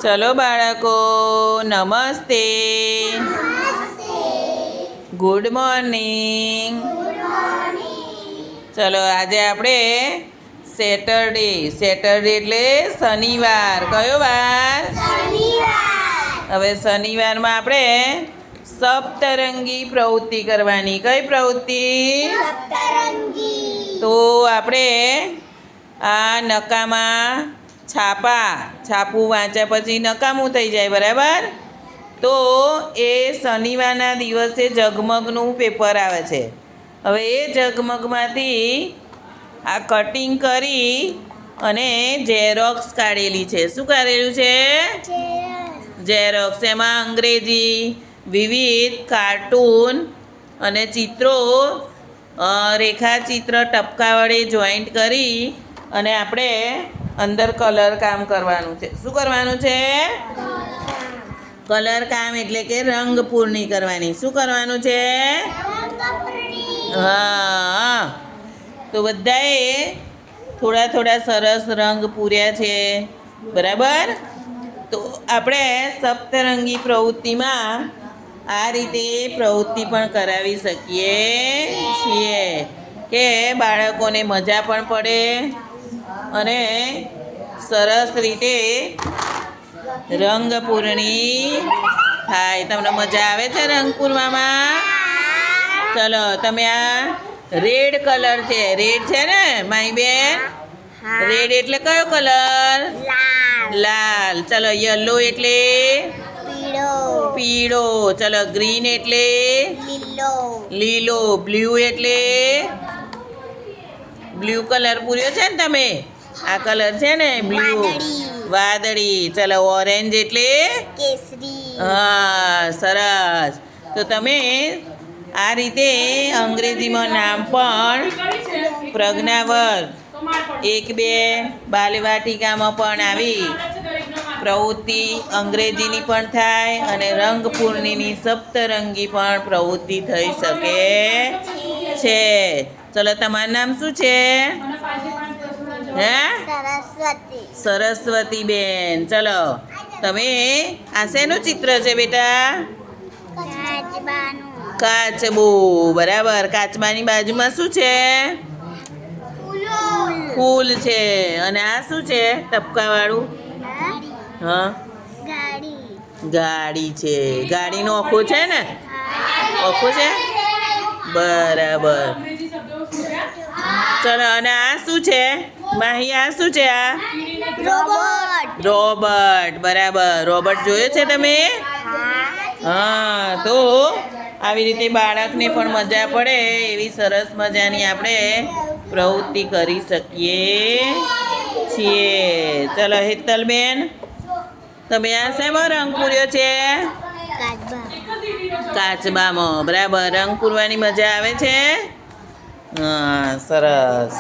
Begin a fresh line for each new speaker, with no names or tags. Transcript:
ચલો બાળકો, નમસ્તે. Good morning. ચલો આજે આપણે સેટરડે એટલે શનિવાર. કયો વાર? હવે શનિવારમાં આપણે સપ્તરંગી પ્રવૃત્તિ કરવાની. કઈ પ્રવૃત્તિ? તો આપણે આ નકામાં છાપું વાંચ્યા પછી નકામું થઈ જાય, બરાબર? તો એ શનિવારના દિવસે ઝગમગનું પેપર આવે છે. હવે એ ઝગમગમાંથી આ કટિંગ કરી અને ઝેરોક્સ કાઢેલી છે. શું કાઢેલું છે? ઝેરોક્સ. એમાં અંગ્રેજી વિવિધ કાર્ટૂન અને ચિત્રો, રેખાચિત્ર ટપકા વડે જોઈન્ટ કરી અને આપણે અંદર કલર કામ કરવાનું છે. શું કરવાનું છે? કલર કામ એટલે કે રંગ પૂર્ણી કરવાની. શું કરવાનું છે? હા. તો બધાએ થોડા સરસ રંગ પૂર્યા છે, બરાબર? તો આપણે સપ્તરંગી પ્રવૃત્તિમાં આ રીતે પ્રવૃત્તિ પણ કરાવી શકીએ છીએ કે બાળકોને મજા પણ પડે અને સરસ રીતે રંગ પૂર્ણી થાય. તમને મજા આવે છે રંગ પૂરવામાં? ચલો, તમે આ રેડ કલર છે, રેડ છે ને મારી બેન? રેડ એટલે કયો કલર? લાલ. ચલો, યલો એટલે પીળો. ચલો, ગ્રીન એટલે લીલો. બ્લુ એટલે બ્લુ કલર પૂર્યો છે ને તમે? આ કલર છે ને બ્લુ, વાદળી. ચલો, ઓરેન્જ એટલે
કેસરી.
હા, સરસ. તો તમે આ રીતે અંગ્રેજીમાં નામ પણ પ્રજ્ઞાવર્ત 1-2 બાલવાટિકામાં પણ આવી પ્રવૃત્તિ અંગ્રેજીની પણ થાય અને રંગપૂર્ણીની સપ્તરંગી પણ પ્રવૃત્તિ થઈ શકે છે. ચલો, તમારું નામ શું છે? હે? સરસ્વતી બેન. ચલો, તમે આ શેનું ચિત્ર છે બેટા? કાચબો. બરાબર. કાચબાની બાજુમાં શું છે? ફૂલ છે. અને આ શું છે ટપકાવાળું? હા, ગાડી છે. ગાડીનો આખો છે ને? આખો છે, બરાબર. ચલો, અને આ શું છે માહી? આ શું છે? આ રોબોટ. બરાબર. રોબોટ જોયો છે તમે? હા. તો આવી રીતે બાળકને પણ મજા પડે એવી સરસ મજાની આપણે પ્રવૃત્તિ કરી શકીએ છીએ. ચલો, હેતલબેન, તમે આ શેમાં રંગ પૂર્યો છે? કાચબામાં. બરાબર. રંગ પૂરવાની મજા આવે છે? હા, સરસ.